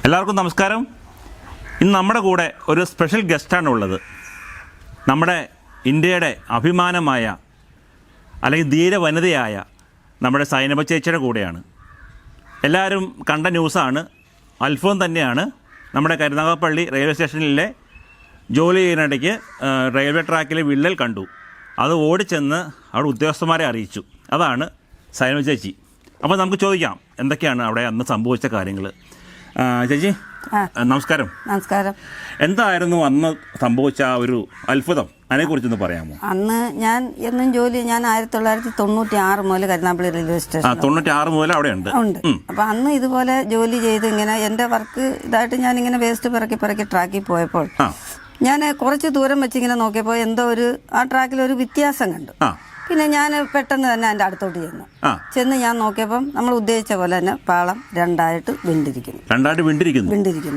എല്ലാവർക്കും നമസ്കാരം. ഇന്ന് നമ്മുടെ കൂടെ ഒരു സ്പെഷ്യൽ ഗസ്റ്റാണ് ഉള്ളത്. നമ്മുടെ ഇന്ത്യയുടെ അഭിമാനമായ അല്ലെങ്കിൽ ധീര വനിതയായ നമ്മുടെ സൈനബ ചേച്ചിയുടെ കൂടെയാണ്. എല്ലാവരും കണ്ട ന്യൂസാണ്. അത്ഭുതം തന്നെയാണ്. നമ്മുടെ കരുനാഗപ്പള്ളി റെയിൽവേ സ്റ്റേഷനിലെ ജോലി ചെയ്യുന്നിടയ്ക്ക് റെയിൽവേ ട്രാക്കിൽ വിള്ളൽ കണ്ടു. അത് ഓടിച്ചെന്ന് അവിടെ ഉദ്യോഗസ്ഥന്മാരെ അറിയിച്ചു. അതാണ് സൈനബ ചേച്ചി. അപ്പോൾ നമുക്ക് ചോദിക്കാം എന്തൊക്കെയാണ് അവിടെ അന്ന് സംഭവിച്ച കാര്യങ്ങൾ. ചേച്ചി നമസ്കാരം. നമസ്കാരം. എന്തായിരുന്നു അന്ന് സംഭവിച്ച ഒരു അത്ഭുതം, അതിനെക്കുറിച്ചൊന്ന് പറയാമോ? അന്ന് ഞാൻ എന്നും ജോലി 1996 മുതൽ കരുനാഗപ്പള്ളി റെയിൽവേ സ്റ്റേഷൻ 96 മുതൽ അവിടെ ഉണ്ട്. അപ്പൊ അന്ന് ഇതുപോലെ ജോലി ചെയ്ത് ഇങ്ങനെ എന്റെ വർക്ക് ഇതായിട്ട് ഞാൻ ഇങ്ങനെ വേസ്റ്റ് പിറക്കി ട്രാക്കിൽ പോയപ്പോൾ ഞാൻ കുറച്ച് ദൂരം വെച്ചിങ്ങനെ നോക്കിയപ്പോൾ എന്തോ ആ ട്രാക്കിൽ ഒരു വ്യത്യാസം കണ്ടു. പിന്നെ ഞാൻ പെട്ടെന്ന് തന്നെ എൻ്റെ അടുത്തോട്ട് ചെന്ന് ഞാൻ നോക്കിയപ്പം നമ്മൾ ഉദ്ദേശിച്ച പോലെ തന്നെ പാളം രണ്ടായിട്ട് വെണ്ടിരിക്കുന്നു.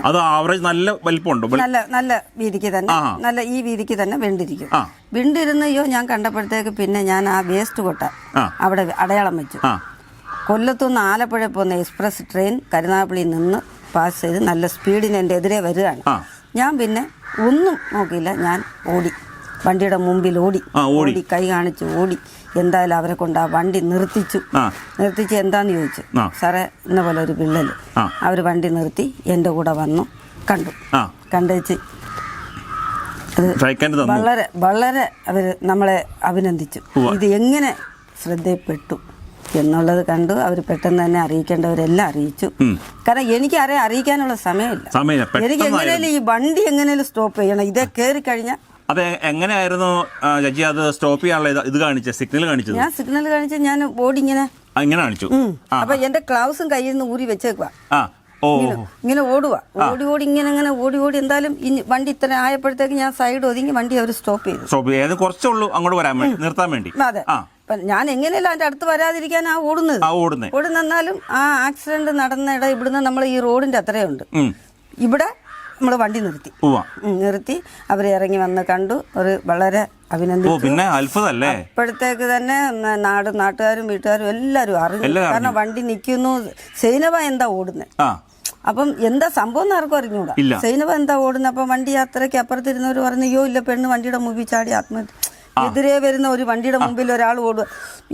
അത് ആവറേജ് നല്ല വലിപ്പമുണ്ടോ? നല്ല വീതിക്ക് തന്നെ, നല്ല ഈ വീതിക്ക് തന്നെ വെണ്ടിരിക്കും. വെണ്ടിരുന്നയോ ഞാൻ കണ്ടപ്പോഴത്തേക്ക് പിന്നെ ഞാൻ ആ വേസ്റ്റ് കൊട്ട അവിടെ അടയാളം വെച്ചു. കൊല്ലത്തുനിന്ന് ആലപ്പുഴ പോകുന്ന എക്സ്പ്രസ് ട്രെയിൻ കരുനാഗപ്പള്ളിയിൽ നിന്ന് പാസ് ചെയ്ത് നല്ല സ്പീഡിന് എൻ്റെ എതിരെ വരികയാണ്. ഞാൻ പിന്നെ ഒന്നും നോക്കിയില്ല, ഞാൻ ഓടി, വണ്ടിയുടെ മുമ്പിൽ ഓടി കൈ കാണിച്ച് ഓടി. എന്തായാലും അവരെ കൊണ്ട് ആ വണ്ടി നിർത്തിച്ച് എന്താന്ന് ചോദിച്ചു. സാറേ ഇന്ന പോലെ ഒരു വിള്ളൽ. അവർ വണ്ടി നിർത്തി എൻ്റെ കൂടെ വന്നു, കണ്ടുവെച്ച് വളരെ വളരെ അവർ നമ്മളെ അഭിനന്ദിച്ചു. ഇത് എങ്ങനെ ശ്രദ്ധയിൽപ്പെട്ടു എന്നുള്ളത് കണ്ടു. അവർ പെട്ടെന്ന് തന്നെ അറിയിക്കേണ്ടവരെല്ലാം അറിയിച്ചു. കാരണം എനിക്ക് ആരെയും അറിയിക്കാനുള്ള സമയമില്ല. എനിക്ക് എങ്ങനെയാലും ഈ വണ്ടി എങ്ങനെയാലും സ്റ്റോപ്പ് ചെയ്യണം. ഇതേ കയറി കഴിഞ്ഞാൽ അതെ. എങ്ങനെയായിരുന്നു ചേച്ചി അത് സ്റ്റോപ്പ് ചെയ്യാനുള്ള ഇത് കാണിച്ചത്, സിഗ്നൽ കാണിച്ചത്? ഞാൻ സിഗ്നൽ കാണിച്ച് ഞാൻ ബോഡി ഇങ്ങനെ കാണിച്ചു. അപ്പൊ എന്റെ ഗ്ലൗസും കയ്യിൽ നിന്ന് ഊരി വെച്ചേക്കുവാ. ഇങ്ങനെ ഓടി ഇങ്ങനെ ഓടി എന്തായാലും വണ്ടി ഇത്ര ആയപ്പോഴത്തേക്ക് ഞാൻ സൈഡ് ഒതുങ്ങി വണ്ടി അവർ സ്റ്റോപ്പ് ചെയ്തു. കുറച്ചുള്ളൂ അങ്ങോട്ട് വരാൻ നിർത്താൻ വേണ്ടി. അതെ. ഞാൻ എങ്ങനെയല്ല അതിന്റെ അടുത്ത് വരാതിരിക്കാനാ ഓടുന്നെന്നാലും ആ ആക്സിഡന്റ് നടന്ന ഇടം ഇവിടുന്ന് നമ്മൾ ഈ റോഡിന്റെ അത്രയുണ്ട്. ഇവിടെ നമ്മൾ വണ്ടി നിർത്തി അവരെ ഇറങ്ങി വന്ന് കണ്ടു. ഒരു വളരെ അഭിനന്ദിച്ചു. പിന്നെ അത്ഭുതമല്ലേ. ഇപ്പോഴത്തേക്ക് തന്നെ നാട്ടുകാരും വീട്ടുകാരും എല്ലാവരും അറിഞ്ഞു. കാരണം വണ്ടി നിൽക്കുന്നു. സൈനബ എന്താ ഓടുന്നത്, അപ്പം എന്താ സംഭവം എന്ന് ആർക്കും അറിഞ്ഞൂടാ. സൈനബ എന്താ ഓടുന്നത്. അപ്പം വണ്ടി യാത്രയ്ക്ക് അപ്പുറത്തിരുന്നവർ പറഞ്ഞു, അയ്യോ ഇല്ല, പെണ്ണ് വണ്ടിയുടെ മുമ്പിൽ ചാടി ആത്മഹത്യ. എതിരെ വരുന്ന ഒരു വണ്ടിയുടെ മുമ്പിൽ ഒരാൾ ഓടുക.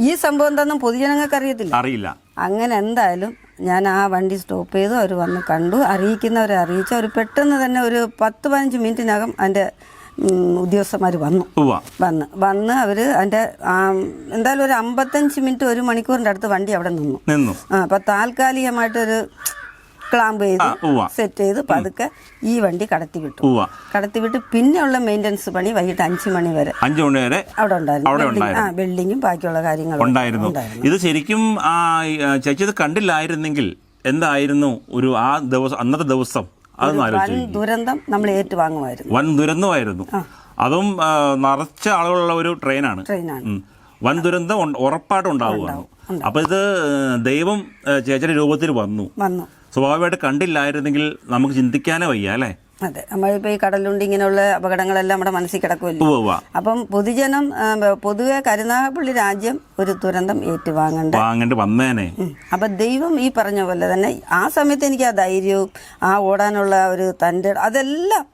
ഈ സംഭവം എന്താണെന്നും പൊതുജനങ്ങൾക്ക് അറിയില്ല. അങ്ങനെ എന്തായാലും ഞാൻ ആ വണ്ടി സ്റ്റോപ്പ് ചെയ്തു. അവർ വന്ന് കണ്ടു, അറിയിക്കുന്നവരെ അറിയിച്ചു. അവർ പെട്ടെന്ന് തന്നെ ഒരു 10-15 മിനിറ്റിനകം അതിൻ്റെ ഉദ്യോഗസ്ഥന്മാർ വന്ന് അവർ അതിൻ്റെ എന്തായാലും ഒരു 55 മിനിറ്റ് 1 മണിക്കൂറിൻ്റെ അടുത്ത് വണ്ടി അവിടെ നിന്നു. അപ്പം താൽക്കാലികമായിട്ടൊരു ക്ലാമ്പ് ചെയ്ത് സെറ്റ് ചെയ്ത് പതുക്കെ ഈ വണ്ടി കടത്തിവിട്ട് പിന്നെയുള്ള മെയിൻ്റനൻസ് പണി വൈകിട്ട് 5 മണി വരെ അവിടെ ഉണ്ടായിരുന്നു. ബിൽഡിങ്ങും ബാക്കിയുള്ള കാര്യങ്ങളും ഉണ്ടായിരുന്നു. ഇത് ശരിക്കും ചേച്ചി ഇത് കണ്ടില്ലായിരുന്നെങ്കിൽ എന്തായിരുന്നു ഒരു ആ ദിവസം, അന്നത്തെ ദിവസം? വൻ ദുരന്തം നമ്മൾ ഏറ്റുവാങ്ങുമായിരുന്നു. വൻ ദുരന്തമായിരുന്നു. അതും നിറച്ച ആളുകളുള്ള ഒരു ട്രെയിനാണ്. വൻ ദുരന്തം ഉറപ്പായിട്ടും ഉണ്ടാവുകയാണ്. അപ്പൊ ഇത് ദൈവം ചേച്ചിയുടെ രൂപത്തിൽ വന്നു. സ്വാഭാവികമായിട്ട് കണ്ടില്ലായിരുന്നെങ്കിൽ നമുക്ക് ചിന്തിക്കാനേ വയ്യ അല്ലേ? അതെ. നമ്മളിപ്പോ ഈ കടലുണ്ട് ഇങ്ങനെയുള്ള അപകടങ്ങളെല്ലാം നമ്മുടെ മനസ്സിൽ കിടക്കുമല്ലോ. അപ്പം പൊതുജനം പൊതുവെ കരുനാഗപ്പള്ളി രാജ്യം ഒരു ദുരന്തം ഏറ്റുവാങ്ങേണ്ടി വന്നേനെ. അപ്പൊ ദൈവം ഈ പറഞ്ഞ പോലെ തന്നെ ആ സമയത്ത് എനിക്ക് ആ ധൈര്യവും ആ ഓടാനുള്ള ഒരു തന്റെ അതെല്ലാം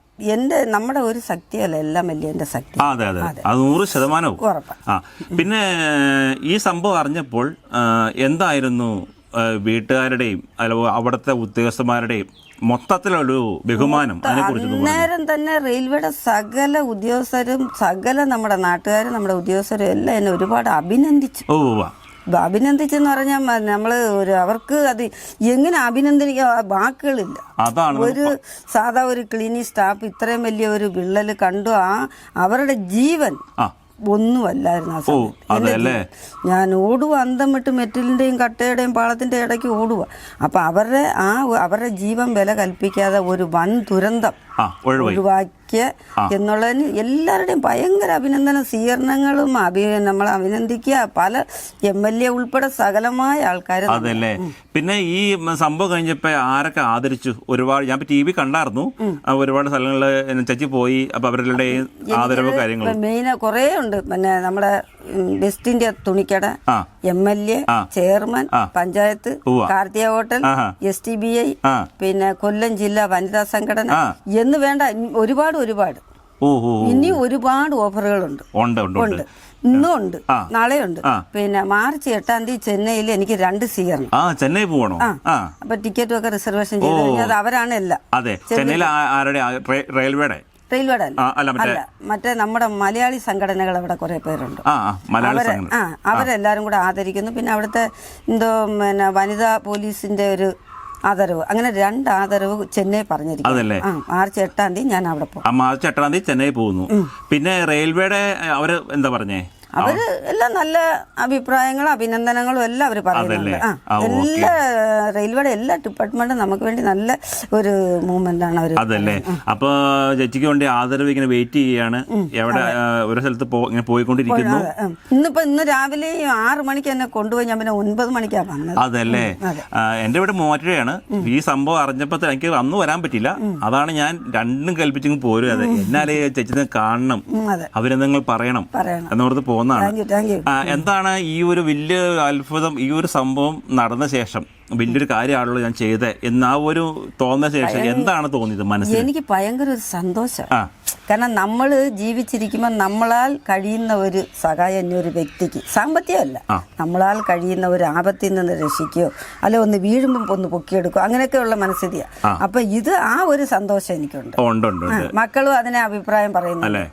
നമ്മുടെ ഒരു ശക്തിയല്ല, എല്ലാം വലിയ എന്റെ ശക്തി. അതെ അതെ, അത് 100% ഉറപ്പാണ്. പിന്നെ ഈ സംഭവം അറിഞ്ഞപ്പോൾ എന്തായിരുന്നു വീട്ടുകാരുടെയും അവിടുത്തെ ഉദ്യോഗസ്ഥന്മാരുടെയും മൊത്തത്തിലൊരു ബഹുമാനം? അന്നേരം തന്നെ റെയിൽവേയുടെ സകല ഉദ്യോഗസ്ഥരും നമ്മുടെ നാട്ടുകാരും നമ്മുടെ ഉദ്യോഗസ്ഥരും എല്ലാം എന്നെ ഒരുപാട് അഭിനന്ദിച്ചെന്ന് പറഞ്ഞാൽ നമ്മള് അവർക്ക് അത് എങ്ങനെ അഭിനന്ദിക്കാൻ വാക്കുകളില്ല. ഒരു സാധാ ഒരു ക്ലീനിങ് സ്റ്റാഫ് ഇത്രയും വലിയ ഒരു വിള്ളൽ കണ്ടു. അവരുടെ ജീവൻ ഒന്നുമല്ലായിരുന്നു ആ സമയത്ത്. ഞാൻ ഓടുക, അന്തം വിട്ട് മെറ്റലിന്റെയും കട്ടയുടെയും പാളത്തിന്റെ ഇടയ്ക്ക് ഓടുക. അപ്പൊ അവരുടെ ജീവൻ വില കൽപ്പിക്കാതെ ഒരു വൻ ദുരന്തം ഒഴിവാക്കിയ എന്നുള്ളതിന് എല്ലാവരുടെയും ഭയങ്കര അഭിനന്ദനം, സ്വീകരണങ്ങളും നമ്മൾ അഭിനന്ദിക്കുക. പല MLA ഉൾപ്പെടെ സകലമായ ആൾക്കാർ. അതല്ലേ. പിന്നെ ഈ സംഭവം കഴിഞ്ഞപ്പോ ആരൊക്കെ ആദരിച്ചു? ഒരുപാട് ഞാൻ TV കണ്ടായിരുന്നു, ഒരുപാട് സ്ഥലങ്ങളിൽ ചേച്ചി പോയി. അപ്പൊ അവരുടെ ആദരവ് കാര്യങ്ങൾ മെയിൻ കുറേ ഉണ്ട്. പിന്നെ നമ്മുടെ വെസ്റ്റ് ഇന്ത്യ തുണിക്കട, MLA, chairman, panchayat, Karthika hotel, STBI, പിന്നെ കൊല്ലം ജില്ലാ വനിതാ സംഘടന എന്ന് വേണ്ട ഒരുപാട് ഇനി ഒരുപാട് ഓഫറുകളുണ്ട്. ഉണ്ട്, ഇന്നും ഉണ്ട്, നാളെയുണ്ട്. പിന്നെ മാർച്ച് 8-ാം തീയതി ചെന്നൈയിൽ എനിക്ക് 2 സ്വീകരണം. ചെന്നൈ പോകണോ? അപ്പൊ ടിക്കറ്റും ഒക്കെ റിസർവേഷൻ ചെയ്ത് കഴിഞ്ഞാൽ അവരാണ് എല്ലാം. റെയിൽവേയുടെ അല്ല, മറ്റേ നമ്മുടെ മലയാളി സംഘടനകൾ അവിടെ കുറെ പേരുണ്ട്. അവരെല്ലാരും കൂടെ ആദരിക്കുന്നു. പിന്നെ അവിടുത്തെ പിന്നെ വനിതാ പോലീസിന്റെ ഒരു ആദരവ്, അങ്ങനെ 2 ആദരവ് ചെന്നൈ പറഞ്ഞിരിക്കുന്നു. മാർച്ച് 8-ാം തീയതി ഞാൻ അവിടെ പോകും. മാർച്ച് 8-ാം തീയതി ചെന്നൈ പോകുന്നു. പിന്നെ റെയിൽവേയുടെ അവര് എന്താ പറഞ്ഞേ? അവര് എല്ലാം നല്ല അഭിപ്രായങ്ങളും അഭിനന്ദനങ്ങളും എല്ലാം അവർ പറയുന്നുണ്ട്. എല്ലാ റെയിൽവേയുടെ എല്ലാ ഡിപ്പാർട്ട്മെന്റും നമുക്ക് വേണ്ടി നല്ല ഒരു മൂവ്മെന്റ് ആണ് അവർ. അതല്ലേ. അപ്പൊ ചേച്ചിക്ക് വേണ്ടി ആദരവ് ഇങ്ങനെ വെയിറ്റ് ചെയ്യാണ്. എവിടെ ഒരു സ്ഥലത്ത് ഇങ്ങനെ പോയിക്കൊണ്ടിരിക്കുന്നു. ഇന്ന് രാവിലെ 6 മണിക്ക് എന്നെ കൊണ്ടുപോയി. ഞാൻ പിന്നെ 9 മണിക്കാണ് വന്നത്. അതല്ലേ. എന്റെ ഇവിടെ മൂവാറ്റുപുഴയാണ്. ഈ സംഭവം അറിഞ്ഞപ്പോ എനിക്ക് അന്ന് വരാൻ പറ്റില്ല. അതാണ് ഞാൻ രണ്ടും കൽപ്പിച്ചെങ്കിൽ പോരും. അതെ, എന്നാലേ ചേച്ചിനെ കാണണം, അഭിനന്ദനങ്ങൾ പറയണം എന്നോർത്ത് പോകുന്നതാണ്. എന്താണ് ഈ ഒരു വലിയ അത്ഭുതം, ഈ ഒരു സംഭവം നടന്ന ശേഷം വലിയൊരു കാര്യമാണല്ലോ ഞാൻ ചെയ്തത് എന്ന ആ ഒരു തോന്നുന്ന ശേഷം എന്താണ് തോന്നിയത് മനസ്സിൽ? എനിക്ക് ഭയങ്കര ഒരു സന്തോഷം. കാരണം നമ്മൾ ജീവിച്ചിരിക്കുമ്പോൾ നമ്മളാൽ കഴിയുന്ന ഒരു സഹായം ഒരു വ്യക്തിക്ക്, സാമ്പത്തികമല്ല, നമ്മളാൽ കഴിയുന്ന ഒരു ആപത്തിൽ നിന്ന് രക്ഷിക്കുകയോ അല്ലെ ഒന്ന് വീഴുമ്പോൾ ഒന്ന് പൊക്കിയെടുക്കുകയോ അങ്ങനെയൊക്കെയുള്ള മനസ്ഥിതിയാണ്. അപ്പൊ ഇത് ആ ഒരു സന്തോഷം എനിക്കുണ്ട്. മക്കളും അതിനെ അഭിപ്രായം പറയുന്നുണ്ട്.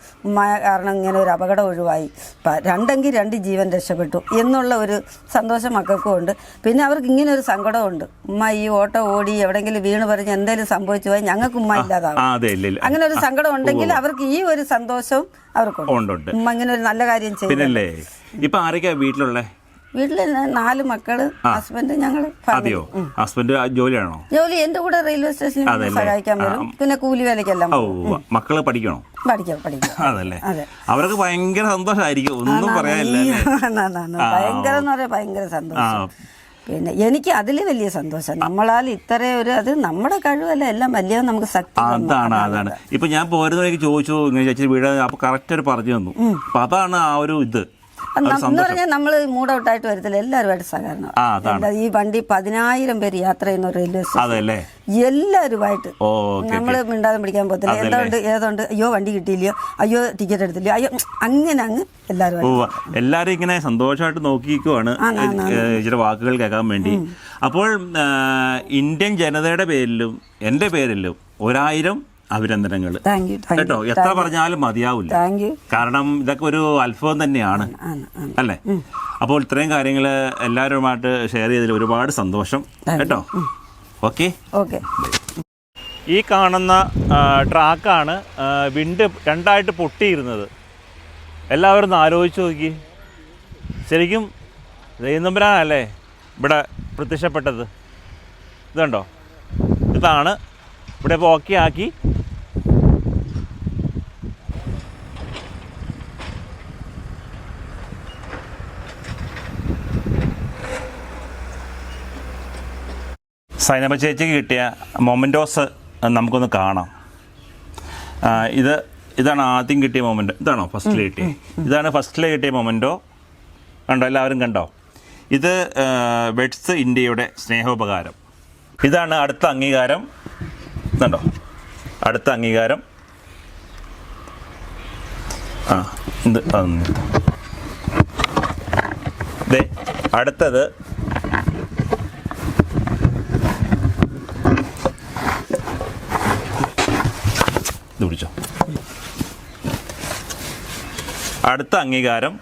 കാരണം ഇങ്ങനെ ഒരു അപകടം ഒഴിവായി, 2 ജീവൻ രക്ഷപ്പെട്ടു എന്നുള്ള ഒരു സന്തോഷം മക്കൾക്കും ഉണ്ട്. പിന്നെ അവർക്ക് ഇങ്ങനെ ഒരു സങ്കടമുണ്ട്, ഉമ്മ ഈ ഓട്ടോ ഓടി എവിടെയെങ്കിലും വീണ് പറഞ്ഞ് എന്തെങ്കിലും സംഭവിച്ചു പോയി ഞങ്ങൾക്ക് ഉമ്മ ഇല്ലാതാവും. അങ്ങനെ ഒരു സങ്കടം ഉണ്ടെങ്കിൽ അവർക്ക് ഈ ഒരു സന്തോഷം അവർക്കുണ്ട്. ഉമ്മ ഇങ്ങനെ ഒരു നല്ല കാര്യം ചെയ്യും. ഇപ്പൊ ആരൊക്കെയാ വീട്ടിലുള്ള? വീട്ടില് 4 മക്കള്, ഹസ്ബൻഡ്, ഞങ്ങള്. ഹസ്ബൻഡ് ജോലിയാണോ? ജോലി എന്റെ കൂടെ റെയിൽവേ സ്റ്റേഷനിൽ സഹായിക്കാൻ വരും. പിന്നെ കൂലി വേലക്കെല്ലാം. മക്കള് പഠിക്കണോ? പഠിക്കാം. അതല്ലേ. അവർക്ക് ഭയങ്കര സന്തോഷമായിരിക്കും, ഒന്നും പറയാനില്ല. ഭയങ്കര എന്ന് പറയാ ഭയങ്കര സന്തോഷം. പിന്നെ എനിക്ക് അതിൽ വലിയ സന്തോഷം. നമ്മളാൽ ഇത്രയും ഒരു അത് നമ്മുടെ കഴിവല്ല, എല്ലാം വലിയ നമുക്ക് ശക്തി. അതാണ്. ഇപ്പൊ ഞാൻ പോരുന്നവരേക്ക് ചോദിച്ചു ചേച്ചി വീട്, അപ്പൊ കറക്റ്റ് പറഞ്ഞു തന്നു. അപ്പൊ അതാണ് ആ ഒരു ഇത് എന്ന് പറഞ്ഞാൽ നമ്മൾ മൂഡ് ഔട്ട് ആയിട്ട് വരത്തില്ല, എല്ലാവരുമായിട്ട് സഹകരണം. ഈ വണ്ടി 10,000 പേര് യാത്ര ചെയ്യുന്ന റെയിൽവേ സ്റ്റേഷൻ, എല്ലാവരുമായിട്ട് നമ്മള് മിണ്ടാതെ പിടിക്കാൻ പോകത്തില്ല. ഏതുണ്ട് അയ്യോ വണ്ടി കിട്ടിയില്ലയോ, അയ്യോ ടിക്കറ്റ് എടുത്തില്ലയോ, അയ്യോ അങ്ങനെ അങ്ങ് എല്ലാവരും ഇങ്ങനെ സന്തോഷമായിട്ട് നോക്കിക്കുവാണ് ചില വാക്കുകൾ കേൾക്കാൻ വേണ്ടി. അപ്പോൾ ഇന്ത്യൻ ജനതയുടെ പേരിലും എൻ്റെ പേരിലും 1000 അഭിനന്ദനങ്ങൾ കേട്ടോ. എത്ര പറഞ്ഞാലും മതിയാവില്ല, കാരണം ഇതൊക്കെ ഒരു അത്ഭുതം തന്നെയാണ് അല്ലേ. അപ്പോൾ ഇത്രയും കാര്യങ്ങൾ എല്ലാവരുമായിട്ട് ഷെയർ ചെയ്തതിൽ ഒരുപാട് സന്തോഷം കേട്ടോ. ഓക്കെ. ഈ കാണുന്ന ട്രാക്കാണ് വിണ്ട് 2ആയിട്ട് പൊട്ടിയിരുന്നത്. എല്ലാവരും ഒന്ന് ആലോചിച്ച് നോക്കി. ശരിക്കും ദൈവനമ്പുരാനല്ലേ ഇവിടെ പ്രത്യക്ഷപ്പെട്ടത്. ഇതുണ്ടോ, ഇതാണ് ഇവിടെ ഇപ്പോൾ ഓക്കെ ആക്കി. സൈനബ ചേച്ചിക്ക് കിട്ടിയ മൊമെൻറ്റോസ് നമുക്കൊന്ന് കാണാം. ഇതാണ് ആദ്യം കിട്ടിയ മൊമെൻറ്റോ. ഇതാണോ ഫസ്റ്റിൽ കിട്ടിയ? ഇതാണ് ഫസ്റ്റിൽ കിട്ടിയ മൊമെൻറ്റോ. കണ്ടോ, എല്ലാവരും കണ്ടോ? ഇത് വെറ്റ്സ് ഇന്ത്യയുടെ സ്നേഹോപകാരം. ഇതാണ് അടുത്ത അംഗീകാരം. ഇതുണ്ടോ, അടുത്ത അംഗീകാരം. ഇത് അടുത്തത് ഇത് പിടിച്ചോ. അടുത്ത അംഗീകാരം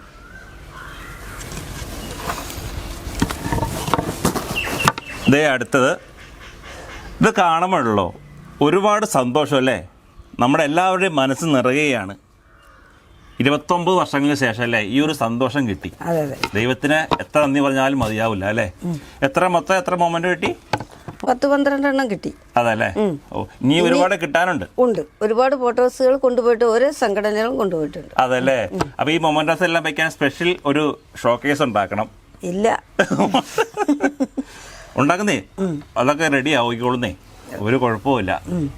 ഇതേ അടുത്തത്. ഇത് കാണുമ്പോഴല്ലോ ഒരുപാട് സന്തോഷം അല്ലേ, നമ്മുടെ എല്ലാവരുടെയും മനസ്സ് നിറയുകയാണ്. 29 വർഷങ്ങൾക്ക് ശേഷം അല്ലേ ഈ ഒരു സന്തോഷം കിട്ടി. ദൈവത്തിന് എത്ര നന്ദി പറഞ്ഞാലും മതിയാവില്ല അല്ലേ. എത്ര മൊമെന്റ് കിട്ടി? 10-12 എണ്ണം കിട്ടി. അതല്ലേ? ഓ, ഇനി ഒരുപാട് കിട്ടാനുണ്ട്. ഉണ്ട്, ഒരുപാട് ഫോട്ടോസുകൾ കൊണ്ടുപോയിട്ട് ഓരോ സംഘടനകളും കൊണ്ടുപോയിട്ടുണ്ട്. അതല്ലേ? അപ്പൊ ഈ മൊമെന്റോസ് എല്ലാം വെക്കാൻ സ്പെഷ്യൽ ഒരു ഷോക്കേസ് ഉണ്ടാക്കണം. ഇല്ല, ഉണ്ടാക്കുന്നേ, അതൊക്കെ റെഡി ആയിക്കോളുന്നേ, ഒരു കുഴപ്പമില്ല.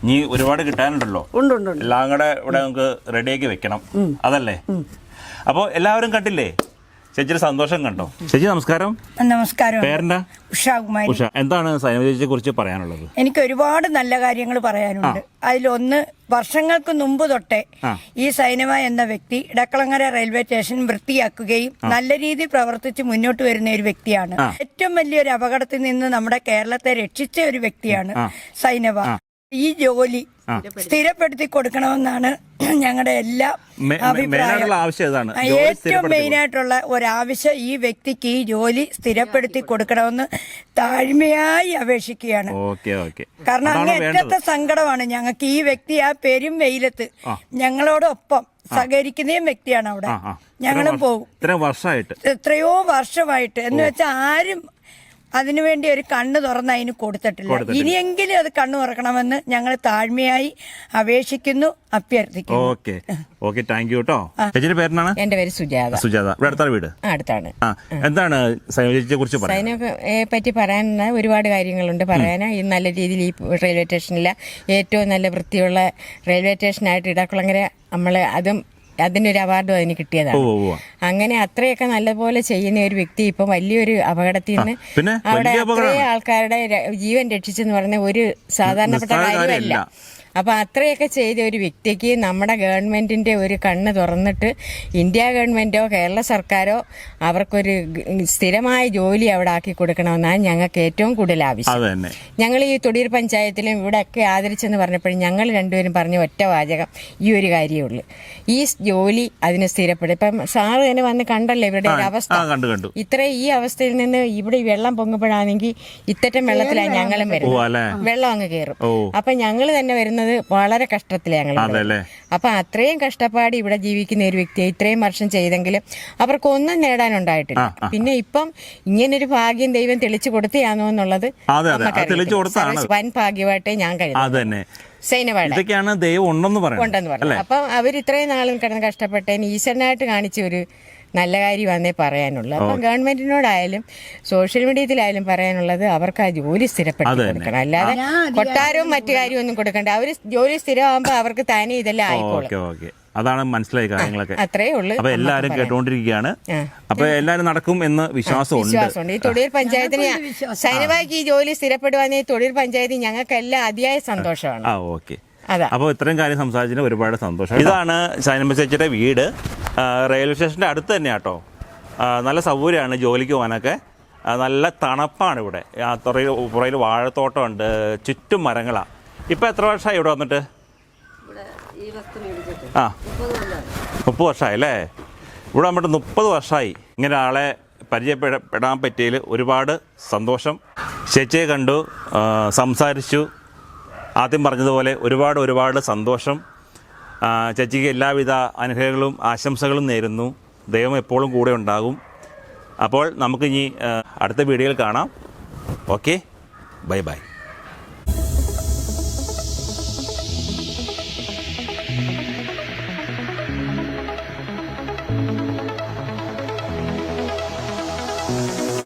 ഇനി ഒരുപാട് കിട്ടാനുണ്ടല്ലോ, എല്ലാം കൂടെ ഇവിടെ നമുക്ക് റെഡിയാക്കി വെക്കണം. അതല്ലേ? അപ്പോൾ എല്ലാവരും കണ്ടില്ലേ? ചേച്ചിയുടെ സന്തോഷം കണ്ടോ? ചേച്ചി നമസ്കാരം. നമസ്കാരം. പേരെന്താ? ഉഷാകുമാരി. ഉഷ, എന്താണ് സൈനബ ചേച്ചിയെ കുറിച്ച് പറയാനുള്ളത്? എനിക്ക് ഒരുപാട് നല്ല കാര്യങ്ങൾ പറയാനുണ്ട്. അതിലൊന്ന്, വർഷങ്ങൾക്ക് മുമ്പ് തൊട്ടേ ഈ സൈനബ എന്ന വ്യക്തി ഇടക്കളങ്ങര റെയിൽവേ സ്റ്റേഷൻ വൃത്തിയാക്കുകയും നല്ല രീതിയിൽ പ്രവർത്തിച്ച് മുന്നോട്ട് വരുന്ന ഒരു വ്യക്തിയാണ്. ഏറ്റവും വലിയൊരു അപകടത്തിൽ നിന്ന് നമ്മുടെ കേരളത്തെ രക്ഷിച്ച ഒരു വ്യക്തിയാണ് സൈനബ. ഈ ജോലി സ്ഥിരപ്പെടുത്തി കൊടുക്കണമെന്നാണ് ഞങ്ങളുടെ എല്ലാ അഭിപ്രായം. ഏറ്റവും മെയിനായിട്ടുള്ള ഒരാവശ്യം ഈ വ്യക്തിക്ക് ഈ ജോലി സ്ഥിരപ്പെടുത്തി കൊടുക്കണമെന്ന് താഴ്മയായി അപേക്ഷിക്കുകയാണ്. കാരണം അങ്ങേറ്റത്തെ സങ്കടമാണ് ഞങ്ങൾക്ക്. ഈ വ്യക്തി ആ പെരും വെയിലത്ത് ഞങ്ങളോടൊപ്പം സഹകരിക്കുന്ന വ്യക്തിയാണ്. അവിടെ ഞങ്ങളും പോകും എത്രയോ വർഷമായിട്ട്. എന്ന് വെച്ചാൽ ആരും അതിനുവേണ്ടി ഒരു കണ്ണ് തുറന്ന് അതിന് കൊടുത്തിട്ടില്ല. ഇനിയെങ്കിലും അത് കണ്ണു തുറക്കണമെന്ന് ഞങ്ങൾ താഴ്മയായി അപേക്ഷിക്കുന്നു, അഭ്യർത്ഥിക്കുന്നു. എന്റെ പേര് സുജാത. വീട് അടുത്താണ്. എന്താണ് സൈനബയെ പറ്റി പറയാൻ ഒരുപാട് കാര്യങ്ങളുണ്ട് പറയാൻ. ഈ നല്ല രീതിയിൽ ഈ റെയിൽവേ സ്റ്റേഷനിലെ ഏറ്റവും നല്ല വൃത്തിയുള്ള റെയിൽവേ സ്റ്റേഷനായിട്ട് ഇടക്കുളങ്ങര നമ്മള് അതിനൊരു അവാർഡും അതിന് കിട്ടിയതാണ്. അങ്ങനെ അത്രയൊക്കെ നല്ലപോലെ ചെയ്യുന്ന ഒരു വ്യക്തി ഇപ്പൊ വലിയൊരു അപകടത്തിൽ നിന്ന് അവിടെ അത്രയും ആൾക്കാരുടെ ജീവൻ രക്ഷിച്ചെന്ന് പറഞ്ഞ ഒരു സാധാരണപ്പെട്ട കാര്യമല്ല. അപ്പൊ അത്രയൊക്കെ ചെയ്ത ഒരു വ്യക്തിക്ക് നമ്മുടെ ഗവൺമെന്റിന്റെ ഒരു കണ്ണ് തുറന്നിട്ട് ഇന്ത്യ ഗവൺമെന്റോ കേരള സർക്കാരോ അവർക്കൊരു സ്ഥിരമായ ജോലി അവിടെ ആക്കി കൊടുക്കണമെന്നാണ് ഞങ്ങൾക്ക് ഏറ്റവും കൂടുതൽ ആവശ്യം. ഞങ്ങൾ ഈ തൊടിയൂർ പഞ്ചായത്തിലും ഇവിടെയൊക്കെ ആദരിച്ചെന്ന് പറഞ്ഞപ്പോഴും ഞങ്ങൾ രണ്ടുപേരും പറഞ്ഞ ഒറ്റ വാചകം ഈ ഒരു കാര്യമേ ഉള്ളൂ, ഈ ജോലി അതിന് സ്ഥിരപ്പെടും. ഇപ്പം സാറ് തന്നെ വന്ന് കണ്ടല്ലോ ഇവരുടെ ഒരു അവസ്ഥ. ഈ അവസ്ഥയിൽ നിന്ന് ഇവിടെ വെള്ളം പൊങ്ങുമ്പോഴാണെങ്കിൽ ഇത്തരം വെള്ളത്തിലാണ് ഞങ്ങളും വരുന്നത്. വെള്ളം അങ്ങ് കയറും. അപ്പൊ ഞങ്ങൾ തന്നെ വരുന്നത് വളരെ കഷ്ടത്തിലാണ് ഞങ്ങൾ. അപ്പൊ അത്രയും കഷ്ടപ്പാട് ഇവിടെ ജീവിക്കുന്ന ഒരു വ്യക്തിയെ ഇത്രയും വർഷം ചെയ്തെങ്കിലും അവർക്കൊന്നും നേടാനുണ്ടായിട്ടില്ല. പിന്നെ ഇപ്പം ഇങ്ങനൊരു ഭാഗ്യം ദൈവം തെളിച്ചു കൊടുത്തയാണോ എന്നുള്ളത് വൻ ഭാഗ്യമായിട്ടേ ഞാൻ കരുതുന്നു. സൈനബയുടെ ദൈവം ഉണ്ടെന്ന് പറഞ്ഞു. അപ്പം അവർ ഇത്രയും നാളും കിടന്ന് കഷ്ടപ്പെട്ടതിന് ഈശ്വരനായിട്ട് കാണിച്ച ഒരു നല്ല കാര്യമാണെന്നേ പറയാനുള്ളൂ. അപ്പം ഗവൺമെന്റിനോടായാലും സോഷ്യൽ മീഡിയത്തിലായാലും പറയാനുള്ളത് അവർക്ക് ആ ജോലി സ്ഥിരപ്പെടുത്തി കൊടുക്കണം. അല്ലാതെ കൊട്ടാരവും മറ്റു കാര്യവും ഒന്നും കൊടുക്കണ്ട. അവർ ജോലി സ്ഥിരമാകുമ്പോൾ അവർക്ക് തന്നെ ഇതെല്ലാം ആയിക്കോളും. അതാണ് മനസ്സിലായി കാര്യങ്ങളൊക്കെ. അത്രേ ഉള്ളൂ. അപ്പൊ എല്ലാരും കേട്ടോണ്ടിരിക്കുകയാണ്. അപ്പൊ എല്ലാരും നടക്കും എന്ന് വിശ്വാസമുണ്ട്. ഈ തൊടിയൂർ പഞ്ചായത്തിന് സൈനബയ്ക്ക് ഈ ജോലി സ്ഥിരപ്പെടുവാണെങ്കിൽ തൊടിയൂർ പഞ്ചായത്തിന് ഞങ്ങൾക്ക് എല്ലാം അതിയായ സന്തോഷമാണ്. അപ്പോൾ ഇത്രയും കാര്യം സംസാരിച്ചതിന് ഒരുപാട് സന്തോഷം. ഇതാണ് സൈനബ ചേച്ചിയുടെ വീട്. റെയിൽവേ സ്റ്റേഷൻ്റെ അടുത്ത് തന്നെയാണ് കേട്ടോ. നല്ല സൗകര്യമാണ് ജോലിക്ക് പോകാനൊക്കെ. നല്ല തണുപ്പാണ് ഇവിടെ. പുറയിൽ വാഴത്തോട്ടമുണ്ട്, ചുറ്റും മരങ്ങളാണ്. ഇപ്പം എത്ര വർഷമായി ഇവിടെ വന്നിട്ട്? 30 വർഷമായി അല്ലേ? ഇവിടെ വന്നിട്ട് 30 വർഷമായി. ഇങ്ങനെ ആളെ പരിചയപ്പെടാൻ പറ്റിയതിൽ ഒരുപാട് സന്തോഷം. ചേച്ചിയെ കണ്ടു, സംസാരിച്ചു. ആദ്യം പറഞ്ഞതുപോലെ ഒരുപാട് സന്തോഷം. ചേച്ചിക്ക് എല്ലാവിധ അനുഗ്രഹങ്ങളും ആശംസകളും നേരുന്നു. ദൈവം എപ്പോഴും കൂടെ ഉണ്ടാകും. അപ്പോൾ നമുക്കിനി അടുത്ത വീഡിയോയിൽ കാണാം. Okay, bye bye.